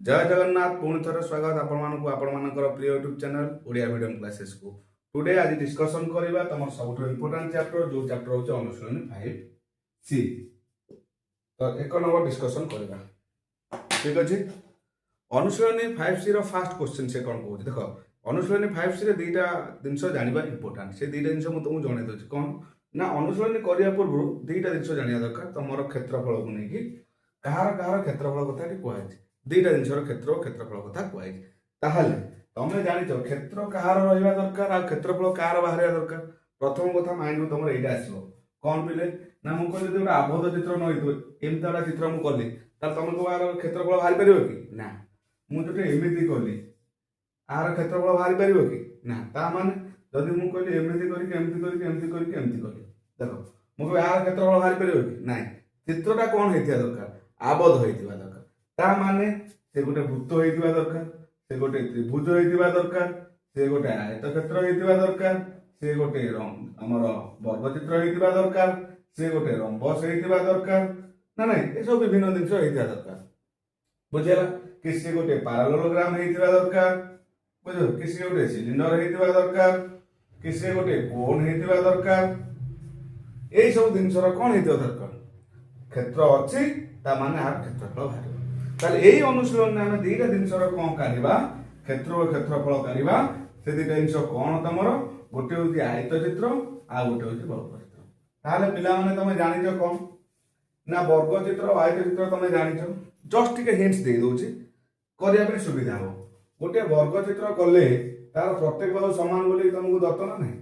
जय जगन्नाथ पुणी थर स्वागत आपण प्रिय YouTube channel Odia medium classes को टुडे आज डिस्कशन करबा तमर सबटो इंपोर्टेंट चैप्टर जो चैप्टर होचे अनुशीलनी 5 सी। तो एक नंबर डिस्कशन करबा ठीक अछि। अनुशीलनी 5 सी रो फर्स्ट क्वेश्चन से कोन कहू देखो अनुशीलनी 5 सी रे दीटा जिंस जानिबा इंपोर्टेंट से दीटा जिंस मु तुमु जणे दोछि कोन ना अनुशीलनी करिया पूर्व दीटा जिंस जानिया दरकार तमरो क्षेत्रफल को नेकी कहार क्षेत्रफल कथा कि कहै छै दीटा जिनसर क्षेत्र और क्षेत्रफल कथा कहै ताहले तमे जानिछ क्षेत्र कहार रहिबा दरकार आ क्षेत्रफल कहार बाहरिया दरकार। प्रथम कथा माइंड तमर एटा आसीबो कोन पिले ना मु कहले जे आबोध चित्र न होइतो एमताडा चित्र मु करली ताल तमे को बाहर क्षेत्रफल बाहरी परिबो कि ना मु जटे एमिति करली आर क्षेत्रफल बाहरी परिबो कि ना ता माने जदि मु कहली एमिति करी एमति करी देखो मु को आर क्षेत्रफल बाहरी परिबो कि नाही चित्रटा कोन हेतिया दरकार आबोध होइतिबा दरकार ता माने से गोटे वृत्त होइतिबा दरकार से गोटे त्रिभुज होइतिबा दरकार से गोटे आयतक्षेत्र होइतिबा दरकार से गोटे हमर वर्गचित्र होइतिबा दरकार से गोटे रंबस होइतिबा दरकार ना नहीं ए सब विभिन्न जिंस होइतिबा दरकार बुझेला कि से गोटे पैरेललोग्राम होइतिबा दरकार बुझो कि से गोटे सिलिंडर होइतिबा दरकार कि से गोटे कोन होइतिबा दरकार ए सब जिंस रो कोन होइतिबा दरकार क्षेत्र अछि ता माने आ क्षेत्रफल बाहर ताले एई अनुशीलन ने हम दीटा जिनसर कोन काढिबा क्षेत्र और क्षेत्रफल काढिबा से दीटा जिनस कोन तमर गोटे होती आयतचित्र आ गोटे होती वर्गचित्र ताले पिला माने तमे जानिछो कोन ना वर्गचित्र और आयतचित्र तमे जानिछो जस्ट टिके हिंट्स दे दोछि करिया पे सुविधा हो गोटे वर्गचित्र कले तार प्रत्येक बाहु समान बोली तुमको दत्त ना नहीं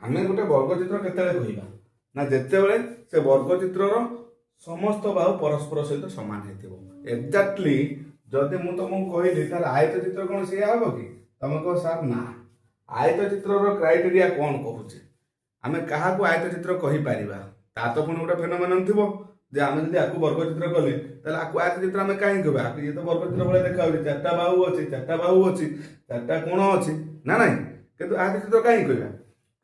आमे गोटे वर्गचित्र केतेले कहिबा ना जेतेबेले से वर्गचित्रर समस्त बाहु परस्पर सहित सामान हेतिबो एक्जेक्टली जदि मु तुमको कहली तार आयतचित्र कोन से आबो कि तुम कह सर ना आयतचित्रर क्राइटेरिया कोन कहूचे आमे काहा को आयतचित्र कहि परिबा ता तो पुनी गोटे फेनोमेनन थिबो जे आमे जदि आकु वर्गचित्र कले ताले आकु आयतचित्र आमे काहे कहबा ये तो वर्गचित्र भले देखा होय चारटा बाहु अछि चारटा कोण अछि ना नहीं किंतु आयतचित्र काहे कहबा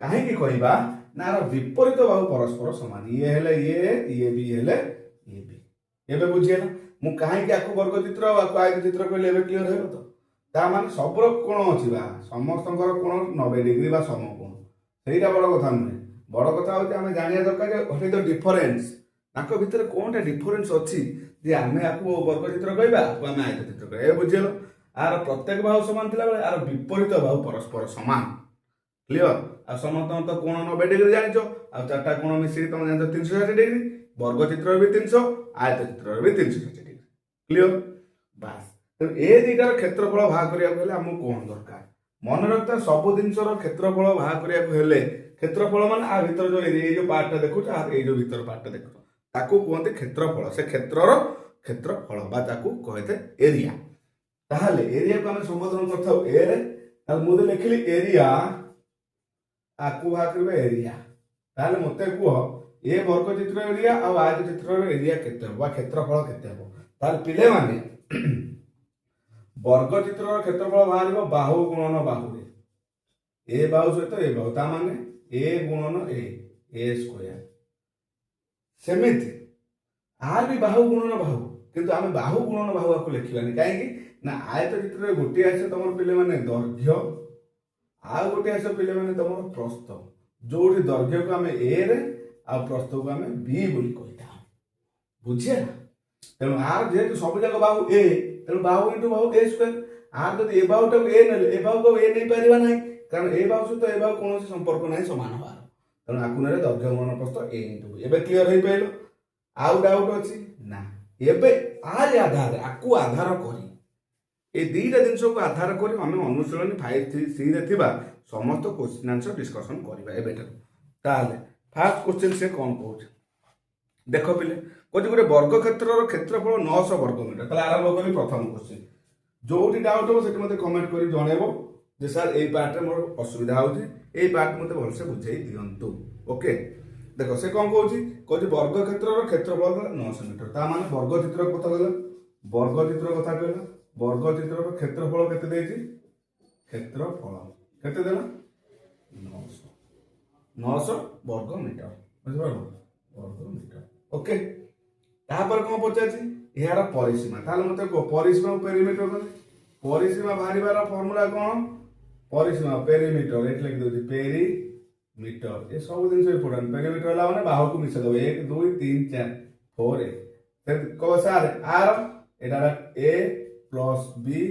काहे कि कहबा ना विपरीत बाहु परस्पर समान ये हेले ये भी हेले ये भी एबे बुझिएला मु काहे कि आकु वर्गचित्र आ आयतचित्र कहले एबे क्लियर हेबो तो ता माने सबरो कोण अछि बा समस्तंकर कोण 90 डिग्री बा समकोण सेटा बड़ कथा नुहे बड़ कथा होती आमे जानिया दरकार जे व्हाट इज द डिफरेंस ताको भितर कोनटा डिफरेंस अछि जे आमे आकु वर्गचित्र कहबा आकु आमे आयतचित्र कहबा ए बुझिएलो आर प्रत्येक बाहु समान थिला बेले आर विपरीत बाहु परस्पर समान क्लियर आ समस्त तो कोण 90 डिग्री जानिछो आ चारटा कोण मिसी तुम जानछो 360 डिग्री वर्गचित्र भी 300 आयतचित्र भी 360 डिग्री क्लियर बस तो ए दीटार क्षेत्रफल भाग करिया कहले हमु कोन दरकार मन रखता सब जिंसर क्षेत्रफल भाग करिया कहले क्षेत्रफल माने आ भीतर जो ए जो पार्टटा देखु आ ए जो भीतर पार्टटा देखु ताकू कोनते क्षेत्रफल से क्षेत्रर क्षेत्रफल बा ताकू कहते एरिया ताहले एरिया को हम संबोधन करथाउ ए रे आ मु लिखली एरिया आकु भाग करबे एरिया ताले मते कुह ए वर्गचित्र एरिया आ आयतचित्र एरिया केते हो क्षेत्रफल केते हो तार पिले माने वर्गचित्र क्षेत्रफल बाहरिबो बाहु गुणन बाहु रे ए बाहु सहित ए बाहु ता माने ए गुणन ए स्क्वायर सेमिति आर भी बाहु गुणन बाहु किंतु आमे बाहु गुणन बाहु आकु लिखिलानी काहे कि ना आयतचित्र गोटे आसे तमर पिले माने दैर्घ्य आ गोटे आसे पिले माने तमर प्रस्थ जोठी दैर्घ्य को आमे ए रे आ प्रस्थ को आमे बी बोली कहिता बुझिया तेनु आर जेतु सब जग बाहु ए तेनु बाहु into Bahu A square are जदि ए बाहु टाको ए नेले ए बाहु को ए नै परिबा नै कारण ए बाहु सहित ए बाहु कोनोसी संपर्क नै समान होबार तेनु आकु नेले दैर्घ्य गुणन प्रस्थ ए इनटू एबे क्लियर होई पाइलो आउ डाउट अछि ना एबे आर आधार आकु आधार करी ए दीटा जिनस को आधार करी हम अनुशीलनी 5 रे थिबा समस्त क्वेश्चन आंसर डिस्कशन करबा एबेटा ताले फर्स्ट क्वेश्चन से कोन कहूछ देखो पिले कोजि गोटे वर्ग क्षेत्रर क्षेत्रफल 900 वर्ग मीटर ताले आरंभ करी प्रथम क्वेश्चन जोटी डाउट हो सेटी मते कमेंट करी जणेबो जे सर एई पार्ट रे मोर असुविधा होउची एई पार्ट मते भलसे बुझाई दियंतु ओके देखो से कोन कहूची कोजि वर्ग क्षेत्रर क्षेत्रफल 900 मीटर ता माने वर्ग चित्र कथा कहला वर्ग चित्र कथा कहला वर्गचित्र क्षेत्रफल केते देछि क्षेत्रफल केते देला 900 वर्ग मीटर बुझिबो वर्ग मीटर ओके तापर कोन पचाछि यार परिसीमा ताले मते को परिसीमा पेरीमीटर को परिसीमा बाहरिबार फार्मूला कोन परिसीमा पेरीमीटर एट लिख दउची पेरीमीटर ये सब दिन से इंपोर्टेंट पेरीमीटर ला माने बाहु को मिसे दो 1 2 3 4 4 ए को sir are Etah A plus B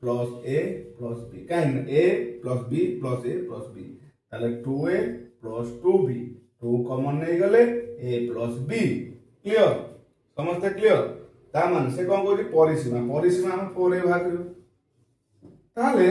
plus A plus B Kine A plus B plus A plus B ताले 2a प्लस 2b 2 कॉमन नहीं गले a प्लस b क्लियर समस्त क्लियर ता मान से कोन कोची परिसीमा हम 4a भाग करियो ताले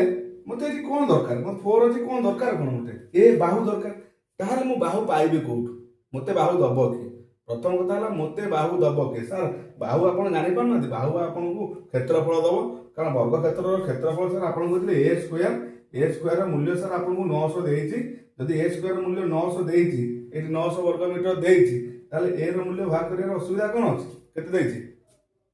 मते जी कोन दरकार मते 4 जी कोन दरकार कोन मते ए बाहु दरकार ताले मु बाहु पाइबे कोठ मते बाहु दबो के प्रथम कथा हला मते बाहु दबो के सर बाहु आपण जानि पार नथि बाहु आपण को क्षेत्रफल दबो कारण वर्ग क्षेत्रर क्षेत्रफल सर आपण कहले a स्क्वायर र मूल्य सर आपण को 900 देइछि जदि a स्क्वायर मूल्य 900 देइछि एटी 900 वर्ग मीटर देइछि ताले a र मूल्य भाग करियर असुविधा कोन अछि केते देइछि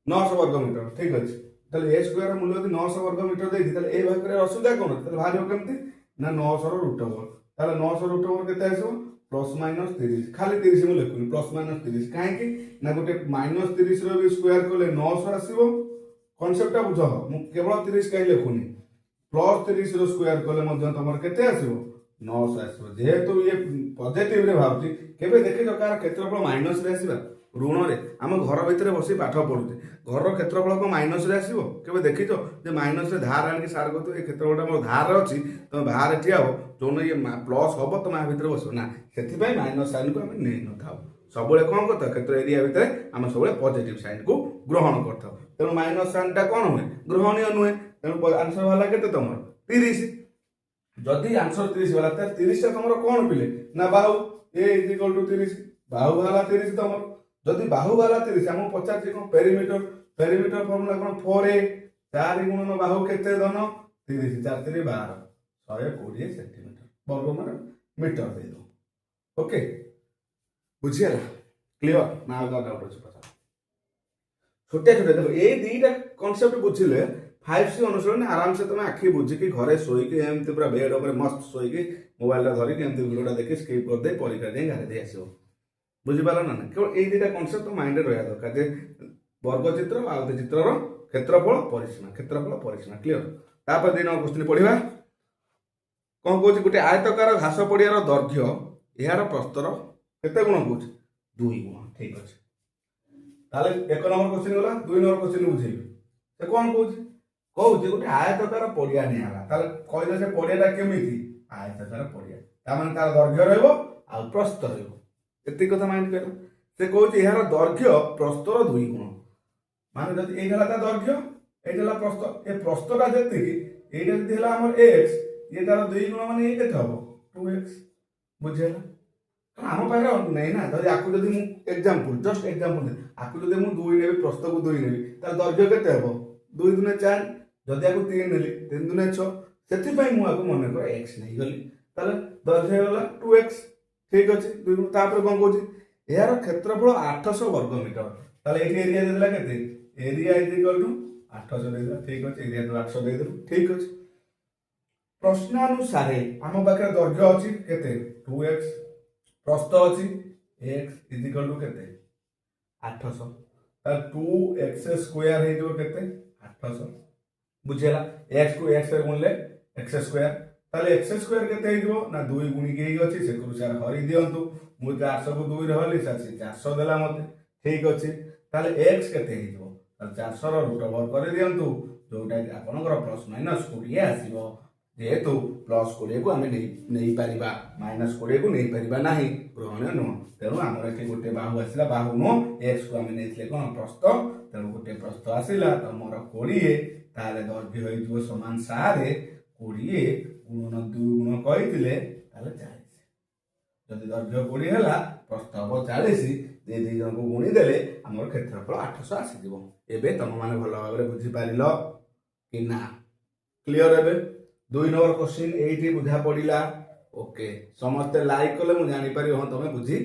900 वर्ग मीटर ठीक अछि ताले a स्क्वायर मूल्य यदि 900 वर्ग मीटर देइछि ताले a भाग करियर असुविधा कोन अछि ताले भारियो केमति ना 900 र रूट ओवर ताले 900 रूट ओवर केते आसो प्लस माइनस 30 खाली 30 मु लेखुनी प्लस माइनस 30 काहे कि ना गोटे माइनस 30 रो भी स्क्वायर करले 900 आसीबो कॉन्सेप्टटा बुझ मु केवल 30 काहे लेखुनी प्लस 30 रो स्क्वायर करले मध्य तमर केते आसीबो 900 आसीबो जेहेतु ये पॉजिटिव रे भाबती केबे देखि जो कार क्षेत्रफल माइनस रे आसीबा ऋण रे हम घर भितरे बसी पाठ पढुते घर रो क्षेत्रफल को माइनस रे आसीबो केबे देखि जो जे माइनस रे धार आनि सार को तो ए क्षेत्रफलटा मोर धार अछि तो बाहर ठिया हो जोन ये प्लस होबो तो मा भितरे बसो ना सेति भाई माइनस साइन को हम नै न थाउ सबले कोन करता क्षेत्र एरिया भितरे हम सबले पॉजिटिव साइन को ग्रहण करथाउ तेनु माइनस साइन टा कोन होय ग्रहणीय नुहे तेनु आंसर वाला केते तमर 30 जदि आंसर 30 वाला त 30 टा तमर कोन पिले ना बाहु a = 30 बाहु वाला 30 तमर जदि बाहु वाला 30 हम पचार जे कोन पेरीमीटर फार्मूला कोन 4a 4 गुणन बाहु केते दन 30 4 3 12 120 सेंटीमीटर वर्ग मान मीटर दे दो ओके बुझियला क्लियर ना डाउट अछि पछा छोटे छोटे देखो ए दीटा कांसेप्ट बुझिले 5C अनुसरण आराम से तुम आखि बुझी कि घरे सोई के एमती पूरा बेड ऊपर मस्त सोई के मोबाइल ला धरि के एमती वीडियोटा देखि स्किप कर दे परीक्षा दे घरे दे आसीबो बुझि पाला ना केवल ए दीटा कांसेप्ट तो माइंड रे रहया दरकार जे वर्ग चित्र आ आउत चित्रर क्षेत्रफल परिसीमा क्लियर तापर दिन क्वेश्चन पढिबा कोन कहूची गोटे आयताकार घास पड़ियार दैर्घ्य यार प्रस्तर केते गुण कहूची 2 गुण ठीक अछि ताले एक नंबर क्वेश्चन गला 2 नंबर क्वेश्चन बुझेबी से कोन कहूची गोटे आयताकार पड़िया नि आला ताले कहले से पड़ियाटा केमिति आयताकार पड़िया ता माने तार दैर्घ्य रहइबो आ प्रस्थ रहइबो एति कथा माइंड करला से कहूची यार दैर्घ्य प्रस्तर 2 गुण माने जदि ए हला ता दैर्घ्य ए हला प्रस्थ ए प्रस्थटा जेति कि एटा जदि हला हमर x ये तार 2 गुण माने ये केते हबो 2x बुझेला हम पारे नहीं ना जदि आकु जदि मु एग्जांपल जस्ट एग्जांपल आकु जदि मु 2 नेबी प्रस्थ को 2 नेबी तार दैर्घ्य केते हबो 2 दुने 4 जदि आकु 3 नेली 3 दुने 6 सेति पई मु आकु मने कर x नहीं गली ताले दैर्घ्य होला 2x ठीक अछि 2 गुण तापर कोन कहूची यार क्षेत्रफल 800 वर्ग मीटर ताले एटी एरिया देला केते एरिया इज इक्वल टू 800 देला ठीक अछि एरिया तो 800 दे देलु ठीक अछि प्रश्नानुसारे हम पाखे दैर्घ्य अछि केते 2x प्रस्थ अछि x इज इक्वल टू केते 800 त 2x² हे जो केते 800 बुझेला x को x रे गुणले x² ताले x² केते हे जो ना 2 गुणी के अछि से करू सार हरि दियंतु मु 400 को 2 रे हली सासी 400 देला मते ठीक अछि ताले x केते हे जो 400 रो रूट ओवर कर दियंतु जोटा आपनकर प्लस माइनस 20 आसीबो जेहेतु प्लस 20 को आमे नहीं पारिबा माइनस 20 को नहीं पारिबा नाही ग्रहण न तेनु हमर एठी गोटे बाहु आसिला बाहु नो x को आमे नेथिले कोन प्रस्थ तेनु गोटे प्रस्थ आसिला त मोर 20 ताले दैर्घ्य होई जो समान 7 20 गुणन 2 गुण कहितिले ताले 40 जदि दैर्घ्य 20 हला प्रस्थ हो 40 दे दे जन को गुणी देले हमर क्षेत्रफल 800 आसी दिबो एबे तम माने भलो भाबरे बुझी पारिलो कि ना क्लियर एबे 2 नंबर क्वेश्चन एठी बुझा पड़िला ओके समस्त लाइक कले मु जानि पारि हो तमे बुझी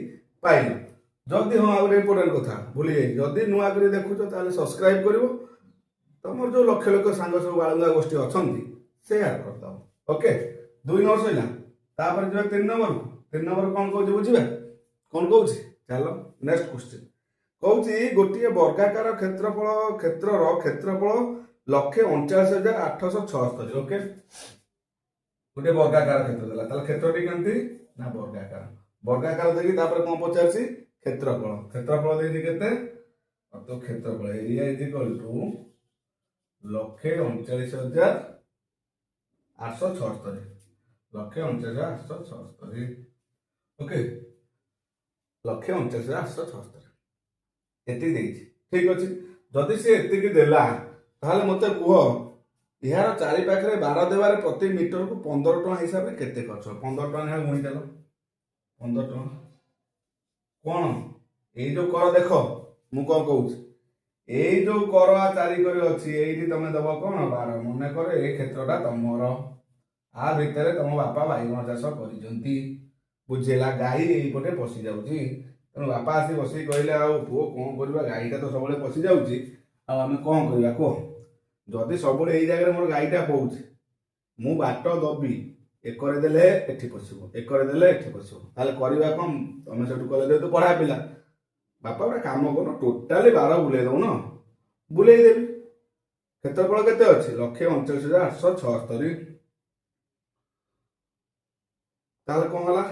पाइलो जदी हो आउरे इंपोर्टेंट कथा भूली जाई जदी नुआ करी देखुचो ताले सब्सक्राइब करिवो तमर जो लक्ष लक्ष सांग सब बाळुंगा गोष्ठी अछंती शेयर कर दो ओके 2 नंबर सइला तापर जो 3 नंबर कोन कहू बुझिबा कोन कहू चलो नेक्स्ट क्वेश्चन କହୁଛି ଗୋଟିଏ ବର୍ଗାକାର କ୍ଷେତ୍ରର କ୍ଷେତ୍ରଫଳ 1,39,876। ଓକେ, ଗୋଟେ ବର୍ଗାକାର କ୍ଷେତ୍ର ଦେଲା, ତାହେଲେ କ୍ଷେତ୍ରଟି କେମିତି ନା ବର୍ଗାକାର। ବର୍ଗାକାର ଦେଇକି ତାପରେ କଣ ପଚାରିଛି କ୍ଷେତ୍ରଫଳ। କ୍ଷେତ୍ରଫଳ ଦେଇଛି କେତେ, ତ କ୍ଷେତ୍ରଫଳ area is equal to 1,39,876। 1,39,876। Okay, 1,39,876 ଏତିକି ଦେଇଛି। ଠିକ ଅଛି, ଯଦି ସେ ଏତିକି ଦେଲା ତାହେଲେ ମତେ କୁହ ଏହାର ଚାରି ପାଖରେ 12 ଦେବାରେ ପ୍ରତି ମିଟରକୁ 15 ଟଙ୍କା ହିସାବରେ କେତେ ଖର୍ଚ୍ଚ। 15 ଟଙ୍କା ନେଖା ଗୁଣି ଚାଲ, 15 ଟଙ୍କା କଣ ଏଇ ଯୋଉ କର ଦେଖ, ମୁଁ କଣ କହୁଛି ଏଇ ଯୋଉ କର ଚାରି କରି ଅଛି ଏଇଠି ତମେ ଦବ କଣ 12। ମନେକର ଏ କ୍ଷେତ୍ରଟା ତମର, ଆ ଭିତରେ ତମ ବାପା ବାଇଗଣ ଚାଷ କରିଛନ୍ତି, ବୁଝିଲା। ଗାଈ ଏଇପଟେ ପଶି ଯାଉଛି, ତେଣୁ ବାପା ଆସି ବସିକି କହିଲେ ଆଉ ପୁଅ କଣ କରିବା, ଗାଈଟା ତ ସବୁବେଳେ ପଶି ଯାଉଛି, ଆଉ ଆମେ କଣ କରିବା କୁହ। ଯଦି ସବୁବେଳେ ଏଇ ଜାଗାରେ ମୋର ଗାଈଟା ପଉଛି, ମୁଁ ବାଟ ଦବି, ଏକରେ ଦେଲେ ଏଠି ପଶିବ, ଏକରେ ଦେଲେ ଏଠି ପଶିବ, ତାହେଲେ କରିବା କଣ। ତମେ ସେଠୁ କଲେ ଯେହେତୁ ପଢା ପିଲା, ବାପା ଗୋଟେ କାମ କରୁନ ଟୋଟାଲି 12 ବୁଲେଇ ଦଉନ, ବୁଲେଇ ଦେବି। କ୍ଷେତ୍ରଫଳ କେତେ ଅଛି 1,39,876। ତାହେଲେ କଣ ହେଲା,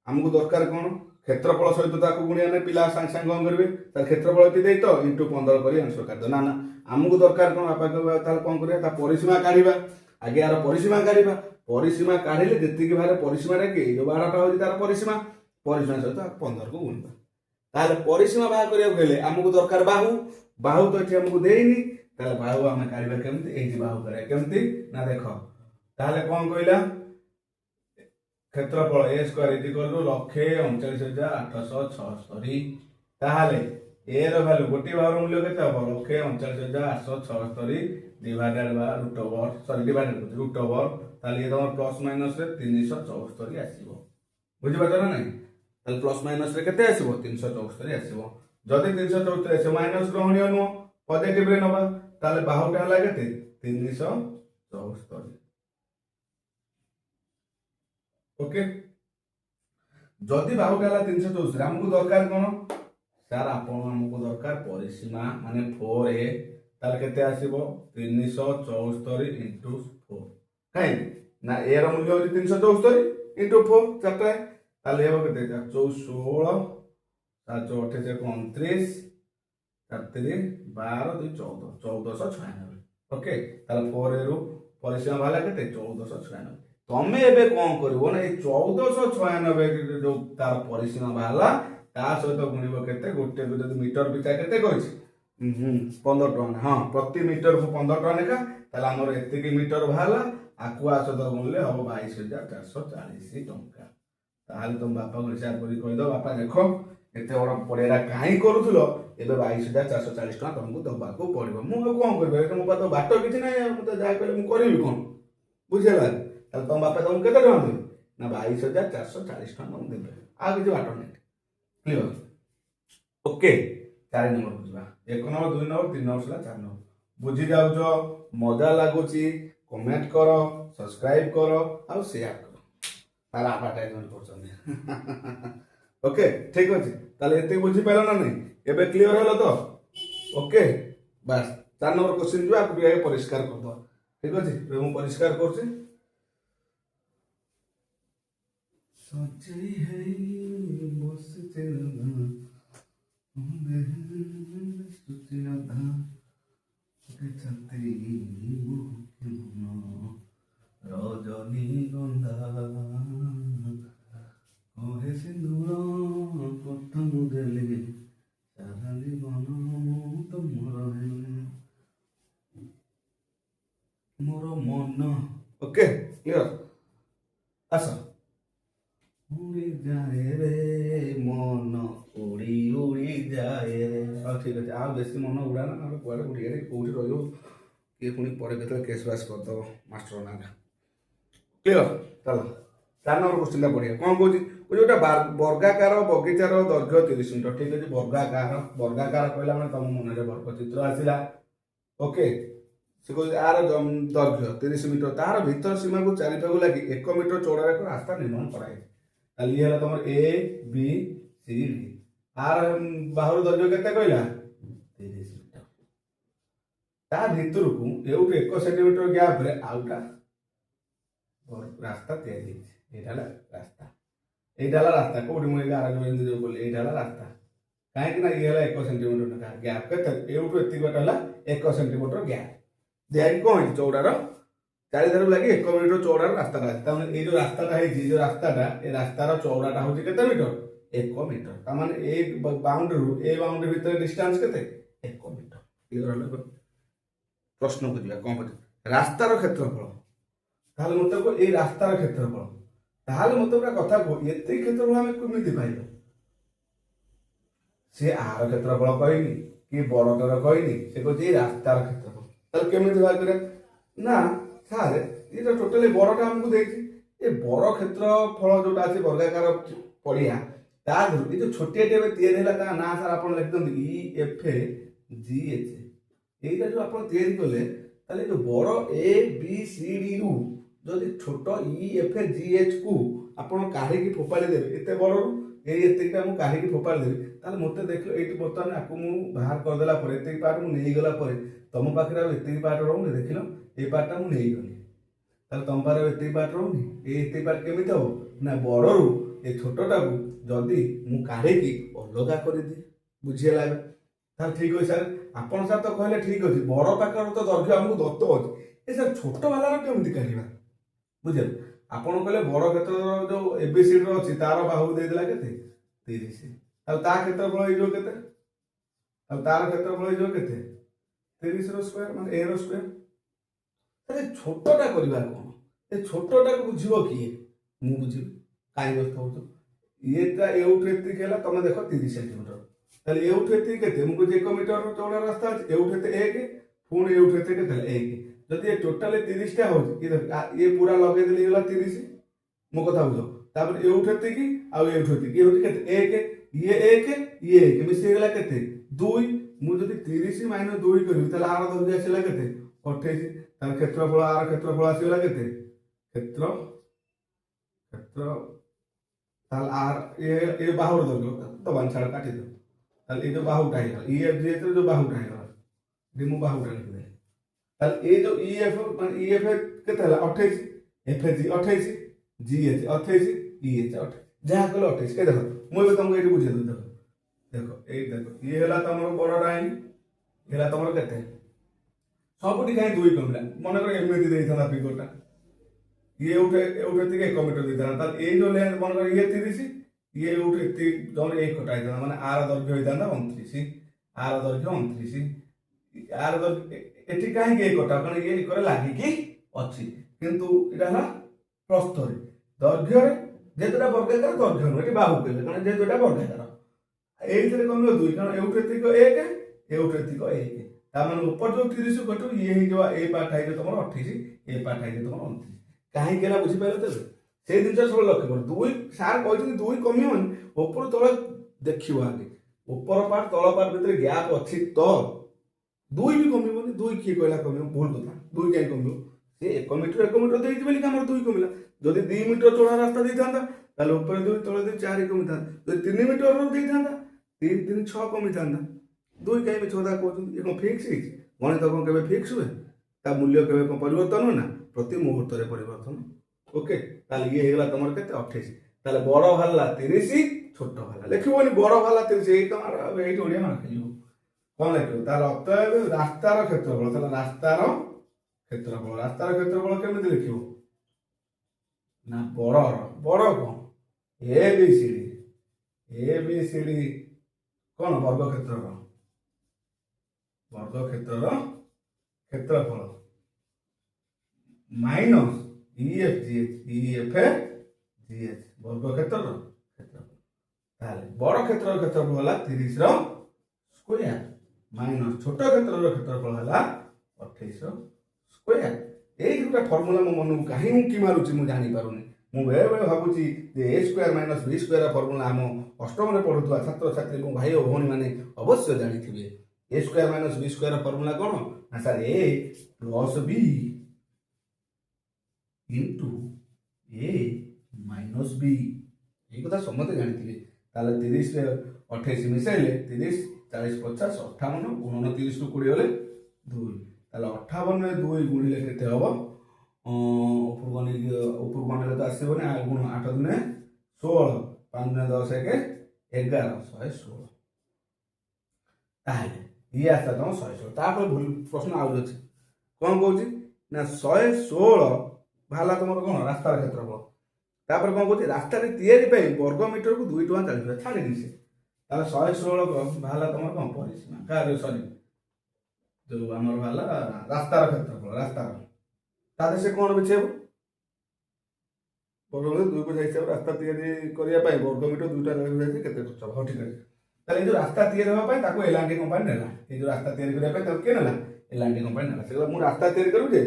ଆମକୁ ଦରକାର କଣ କ୍ଷେତ୍ରଫଳ ସହିତ ତାକୁ ଗୁଣିବା ନାହିଁ। ପିଲା ସାଙ୍ଗେ ସାଙ୍ଗେ କଣ କରିବେ, ତାର କ୍ଷେତ୍ରଫଳ ଏଠି ଦେଇ ତ ଇଣ୍ଟୁ 15 କରି ଆନ୍ସର କାଟିଦେବ। ନା ନା, ଆମକୁ ଦରକାର କଣ, ବାପା କହିବା ତାହେଲେ କଣ କରିବା, ତା ପରିସୀମା କାଢିବା। ଆଗେ ଆର ପରିସୀମା କାଢିବା, ପରିସୀମା କାଢିଲେ ଯେତିକି ବାହାରେ ପରିସୀମାଟା କି ଏଇ ଯୋଉ 12ଟା ହଉଛି ତାର ପରିସୀମା, ପରିସୀମା ସହିତ 15 କୁ ଗୁଣିବା। ତାହେଲେ ପରିସୀମା ବାହାର କରିବାକୁ ହେଲେ ଆମକୁ ଦରକାର ବାହୁ, ବାହୁ ତ ଏଠି ଆମକୁ ଦେଇନି, ତାହେଲେ ବାହୁ ଆମେ କାଢିବା କେମିତି, ଏଇଠି ବାହୁ କରିବା କେମିତି ନା ଦେଖ। ତାହେଲେ କଣ କହିଲା, କ୍ଷେତ୍ରଫଳ a square is equal to 1,39,876। ତାହେଲେ a ର ଭ୍ୟାଲୁ ଗୋଟିଏ ଭାଗର ମୂଲ୍ୟ କେତେ ହବ 1,39,876 divided by root over, sorry divided କରୁଛି ରୁଟ୍ ଓଭର। ତାହେଲେ ଏ ତମର ପ୍ଲସ୍ ମାଇନସ୍ ରେ 374 ଆସିବ, ବୁଝିପାରୁଛ ନା ନାଇଁ। ତାହେଲେ ପ୍ଲସ୍ ମାଇନସ୍ ରେ କେତେ ଆସିବ 374 ଆସିବ। ଯଦି 374 ଆସିବ ମାଇନସ୍ ଗ୍ରହଣୀୟ ନୁହଁ, ପଜିଟିଭ ରେ ନବା, ତାହେଲେ ବାହୁଟା ହେଲା କେତେ 374। ओके, जदि बाहुटा है 364 आमको दरकार कौन सार आपको दरकार परिसीमा माने 4a ताले केते आसीबो 374 इंटू 4 कहीं ना ए रो मूल्य होची 374 इंटू 4 चारटा ताले हेबो केते 16 7 28 29 7 12 2 14 1496। ओके, ताले 4a रो परिसीमा वाला केते 1496। तमे एबे कौन करिवो ना 1496 जो तार परिसीमा बाहला ता सहित गुणिबो केते गोटे जदि मीटर पिछा केते कहछि 15 टका। हां, प्रति मीटर को 15 टका लेखा, ताले हमर एतिकी मीटर बाहला आकु आसत मूल्य हबो 22,440 टका। ताले तुम बापा को हिसाब करि कहि दो बापा देखो एते बड़ पड़ेरा काई करूथलो एबे 22,440 टका तुमको दबा को पड़िबो। मु कोन करबे मो पातो बाटो किछि नै, मते जा कहले मु करिवि कोन बुझेला। ताले तुम बापा तुमको केते टका देबे ना 22,440 टका तुम देबे, आ किछि बाटो नै। क्लियर? ओके, 4 नंबर बुझबा, 1 नंबर 2 नंबर 3 नंबर सला 4 नंबर बुझी जाउछो। मजा लागुची कमेंट करो, सब्सक्राइब करो आ शेयर करो, तार एडवर्टाइजमेंट करछन। ओके ठीक अछि, ताले एते बुझी पाइलो ना नै, एबे क्लियर हलो तो। ओके बस 4 नंबर क्वेश्चन जो आपको आगे परिष्कार कर दो। ठीक अछि, मु परिष्कार करछि। सच्ची है बस तेरा सुतिया था के छतरी मुखिनो रजनी गंधा ओहे सिंदूर कथम देले सारा जीवन तुमर मोर मन। ओके क्लियर, आसा उड़ी जाए रे मन उड़ी उड़ी जाए रे। ठीक अच्छे, आ बेसी मन उड़ा ना कुआड़े उड़ी कौटी रही किए पुणी पर केस बास करदेव मास्टर ना। क्लियर, चलो 4 नंबर क्वेश्चन पढ़िया कौन कौन गोटे वर्गाकार बगीचार दैर्घ्य 30 मीटर। ठीक अच्छे, वर्गाकार वर्गाकार कहला मैंने तुम मन में वर्ग चित्र आसला। ओके, से कह आर दैर्घ्य 30 मीटर, तार भीतर सीमा को 4 भाग लगी 1 मीटर चौड़ा रास्ता निर्माण कराई। ये तुम ए बी सी डी आर बाहर दर्ज केते कहला 30 मीटर ता भितर को एउट 1 सेंटीमीटर गैप रे आउटा और रास्ता तैयारी एटा रास्ता एटा रास्ता कोडी मुई गारा जो इंदि जो बोले एटा रास्ता काहे कि ना ये हला 1 सेंटीमीटर का गैप केते एउट एति बाट हला 1 सेंटीमीटर गैप देख कोन चौड़ार चारिधार लगे 1 मीटर चौड़ार रास्ता ताने ए जो रास्ताटा है जो रास्ताटा ए रास्तार चौड़ाटा होची केते मीटर 1 मीटर ता माने ए बाउंड्री भीतर डिस्टेंस केते 1 मीटर क्लियर हला प्रश्न को दिया कोन पते रास्तार क्षेत्रफल ताहले मते को ए रास्तार क्षेत्रफल ताहले मते पूरा कथा को एते क्षेत्रफल हम केमिति पाइबो से आर क्षेत्रफल कहनी कि बड़टार कहनी से को जे रास्तार क्षेत्रफल ताहले केमिति बात करे ना सारे ये तो टोटली बड़टा हमको देछि ए बड़ क्षेत्रफल जोटा अछि वर्गाकार पड़िया ता ये जो छोटे टेबे तैयारी होला ता ना सर आपण लिख दन ई एफ जी एच एटा जो आपण तैयारी करले ताले जो बड़ ए बी सी डी रु जदि छोट ई एफ जी एच को आपण काहे की फोपाड़ी देबे एते बड़ रु ए एतेटा मु काहे की फोपाड़ी देबे ताले मते देखलो एटी बर्तमान आकु मु बाहर कर देला पर एते पार्ट मु नेई गला पर तम पाखरे एते पार्ट रहउनी देखिलो ए पार्टटा मु नेई गली ताले तम पारे एते पार्ट रहउनी ए एते पार्ट केमिति हो ना बड़ रु ए छोटटा को जदि मु काहे की अलगा कर दे बुझियला ताले ठीक होय सर आपण सर तो कहले ठीक अछि बड़ पाकर तो दैर्घ्य हमहु दत्त अछि ए सर छोट वाला रो केमिति करिबा बुझल आपण कहले बड़ क्षेत्र जो एबीसी रो अछि तार बाहु दे देला केते 30 अब ता क्षेत्रफल हो केते अब तार क्षेत्रफल हो केते 30 रो स्क्वायर माने ए रो स्क्वायर अरे छोटटा करबा कोन ए छोटटा को बुझिबो की मु बुझिबो काई व्यस्त हो तो एटा एउट एति केला तमे देखो 30 सेंटीमीटर ताले एउट एति केते मु को 1 मीटर चौड़ा रास्ता अछि एउट एति 1 पुणी एउट एति केते 1 जदि ए टोटली 30 टा हो ये पूरा लगे देली होला 30 मो कथा बुझो तापर एउट एति की आ एउट एति की होती केते 1 ये 1 मिसे गेला केते 2 मु जदि 30 माइनस 2 करी ताले आर दर्जा आसिला केते 28 तार क्षेत्रफल आर क्षेत्रफल आसिला केते क्षेत्र ताल आर ये बाहुर दर्जा तो बांछाड़ काटी दो ताल ये जो बाहुटा है ई एफ जी एच जो बाहुटा है दिमु बाहुटा लिख दे ताल ये जो ई एफ केते हला 28 एफ जी 28 जी एच 28 ई एच 28 जहा कल 28 के देखो मु बे तुमको एटी बुझे दो देखो ए देखो ये हला तमरो बड़ लाइन हला तमरो केते सबुटी काई 2 कमला मन कर एमएती देई था फिगरटा ये उठे थे 1 मीटर देता था ये जो लेंथ मन कर ये 30 ये उठे जौन 1 कटाई था माने आर दर्घ्य होई था 29 आर दर्घ्य 29 आर दर्घ्य एठी काहे के कटा कारण ये करे लागी की अछि किंतु इडा हला प्रस्थ रे दर्घ्य रे जेतुटा वर्गाकार दर्घ्य नो एठी बाहु केले कारण जेतुटा वर्गाकार एइथरे कमियो 2 कारण एउठे थे 1 एउठे थे 1 ता माने ऊपर जो 30 कटो ये ही जो ए पार्ट है जो तमरो 28 ए पार्ट है जो तमरो 29 काहे केला बुझी पाइलो त से दिन सब लक्ष्य कर 2 सार कहथि 2 कमियोन ऊपर तळ देखियो आगे ऊपर पार्ट तळ पार्ट भीतर गैप अछि तो 2 भी कमियोनी 2 की कहला कमियो भूल कथा 2 काहे कमियो से 1 मीटर देइति बेली हमर 2 कमिला जदि 2 मीटर चौड़ा रास्ता देइ थांदा ताले ऊपर 2 तळ 2 4 कमिता जदि 3 मीटर रो देइ थांदा 3 3 6 कमि थांदा 2 काहे में 14 कहथि ए कोन फिक्स है गणित कोन केबे फिक्स हुए ता मूल्य केबे कोन परिवर्तन हो ना प्रति मुहूर्त रे परिवर्तन ओके ताले ये हेगला तमर केते 28 ताले बड़ हल्ला 30 छोट हल्ला लिखिबोनी बड़ हल्ला 30 एई तमर एई ओडिया मार लिखिबो कोन लिखिबो तार अतएव रास्तार क्षेत्रफल ताले रास्तार क्षेत्रफल केमिति लिखिबो ना बड़ कोन ए बी सी डी कोन वर्ग क्षेत्रफल minus E F G H वर्ग क्षेत्रफल ताले बड़ क्षेत्रफल होला 30 रो स्क्वायर माइनस छोट क्षेत्रफल होला 28 रो स्क्वायर एई दुटा फार्मूला मो मन काहे मु की मारुची मु जानि पारुनी मु बेले बेले भाबुची जे a square minus b square formula हम अष्टम रे पढुथुवा छात्र छात्री मो भाई ओ भौणी माने अवश्य जानि थिबे a square minus b square formula कोन ना sir a plus b into a minus b এই কথা সমতে জানিथिबे ताले 30 रे 28 ମିଶାଇଲେ 30 40 50 58 ଗୁଣନ 30 ରୁ 20 ଗଲେ 2 ତାହେଲେ 58 ରେ 2 ଗୁଣିଲେ କେତେ ହବ ଉପରକୁ ଗଣିଲେ ତ ଆସିବନି ଗୁଣ 8 ଦୁନେ 16 5 ଦୁନେ 10 1 11 116 ତାହେଲେ ଇଏ ଆସିଲା ତମ 116 ତାପରେ ଭୁଲ ପ୍ରଶ୍ନ ଆଉ ଅଛି କଣ କହୁଛି ନା 116 ବାହାରିଲା ତମର କଣ ରାସ୍ତାର କ୍ଷେତ୍ରଫଳ ତାପରେ କଣ କହୁଛି ରାସ୍ତାରେ ତିଆରି ପାଇଁ ବର୍ଗ ମିଟରକୁ 2 ଟଙ୍କା 40 ପଇସା ଛାଡ଼ିନି ସେ ତାହେଲେ 116 ବାହାରିଲା ତମର କଣ ପରିସୀମା ସରି ଯୋଉ ଆମର ବାହାରିଲା ରାସ୍ତାର କ୍ଷେତ୍ରଫଳ ରାସ୍ତାର ତାହେଲେ ସେ କଣ ବିଛେଇବ ବର୍ଗ ମିଟର 2 ପଇସା ହିସାବରେ ରାସ୍ତା ତିଆରି କରିବା ପାଇଁ ବର୍ଗ ମିଟର 2 ଟଙ୍କା 40 ପଇସା କେତେ ଖର୍ଚ୍ଚ ହବ ଠିକ ଅଛି ତାହେଲେ ଏ ଯୋଉ ରାସ୍ତା ତିଆରି ହେବା ପାଇଁ ତାକୁ ଏଲାଣ୍ଟି କମ୍ପାନୀ ନେଲା ଏ ଯୋଉ ରାସ୍ତା ତିଆରି କରିବା ପାଇଁ ତାକୁ କିଏ ନେଲା ଏଲାଣ୍ଟି କମ୍ପାନୀ ନେଲା ସେ ମୁଁ ରାସ୍ତା ତିଆରି କରିବି ଯେ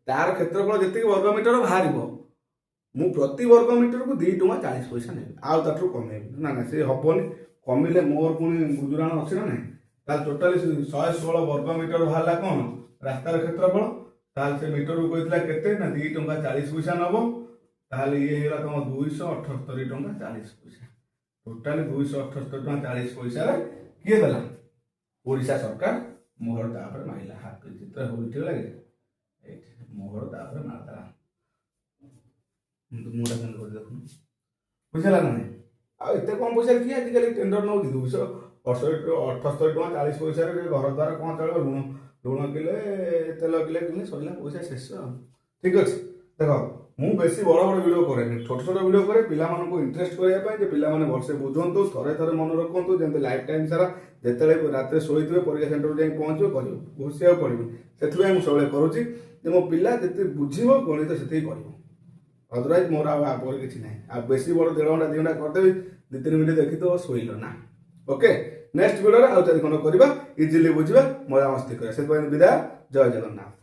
ତାର କ୍ଷେତ୍ରଫଳ ଯେତିକି ବର୍ଗ ମିଟର ବାହାରିବ ମୁଁ ପ୍ରତି ବର୍ଗ ମିଟରକୁ 2 ଟଙ୍କା 40 ପଇସା ନେବି ଆଉ ତାଠୁ କମେଇବି ନା ନା ସେ ହବନି କମିଲେ ମୋର ପୁଣି ଗୁଜୁରାଣ ଅଛି ନା ନାହିଁ ତାହେଲେ ଟୋଟାଲି 116 ବର୍ଗ ମିଟର ବାହାରିଲା କଣ ରାସ୍ତାର କ୍ଷେତ୍ରଫଳ ତାହେଲେ ସେ ମିଟରକୁ କହିଥିଲା କେତେ ନା 2 ଟଙ୍କା 40 ପଇସା ନେବ ତାହେଲେ ଇଏ ହେଇଗଲା ତମ 278 ଟଙ୍କା 40 ପଇସା ଟୋଟାଲି 278 ଟଙ୍କା 40 ପଇସାରେ କିଏ ଦେଲା ଓଡ଼ିଶା ସରକାର ମୋହର ତାପରେ ମାରିଲା ହାତ ଚିତ୍ର ଉଠିବ ଲାଗେ ଏଇଠି ମୋହର ତାପରେ ମାରିଦେଲା ମୁଁଟା କେମିତି କରି ଦେଖୁନ ବୁଝିଲା ନା ନାହିଁ ଆଉ ଏତେ କମ ପଇସାରେ କିଏ ଆଜିକାଲି ଟେଣ୍ଡର ନେଉଛି 278 ଟଙ୍କା 40 ପଇସାରେ ଘର ଦ୍ୱାରା କ'ଣ ଚଳିବ ଲୁଣ କିଲେ ତେଲ କିଲେ କିଲେ ସରିଲା ପଇସା ଶେଷ ଠିକ ଅଛି ଦେଖ ମୁଁ ବେଶୀ ବଡ଼ ବଡ଼ ଭିଡ଼ିଓ କରେନି ଛୋଟ ଛୋଟ ଭିଡ଼ିଓ କରେ ପିଲାମାନଙ୍କୁ ଇଣ୍ଟରେଷ୍ଟ କରିବା ପାଇଁ ଯେ ପିଲାମାନେ ଭଲସେ ବୁଝନ୍ତୁ ଥରେ ମନେ ରଖନ୍ତୁ ଯେମିତି ଲାଇଫ୍ ଟାଇମ୍ ସାରା ଯେତେବେଳେ ରାତିରେ ଶୋଇଥିବେ ପରୀକ୍ଷା ସେଣ୍ଟରକୁ ଯାଇ ପହଞ୍ଚିବ କରିବ ଘୋଷିବାକୁ ପଡ଼ିବ ସେଥିପାଇଁ ମୁଁ ସବୁବେଳେ କରୁଛି ଯେ ମୋ ପିଲା ଯେତିକି ବୁଝିବ ଗଣିତ ସେତିକି କରିବ ଅଦରୱାଇଜ ମୋର ଆଉ ଆପରେ କିଛି ନାହିଁ ଆଉ ବେଶୀ ବଡ଼ 1.5 ଘଣ୍ଟା 2 ଘଣ୍ଟା କରିଦେବି 2-3 ମିନିଟ୍ ଦେଖିଥିବ ଶୋଇଲ ନା ଓକେ ନେକ୍ସଟ ଭିଡ଼ିଓରେ ଆଉ 4 ଖଣ୍ଡ କରିବା ଇଜିଲି ବୁଝିବା ମଜାମସ୍ତି କରିବା ସେଥିପାଇଁ ବିଦାୟ ଜୟ ଜଗନ୍ନାଥ।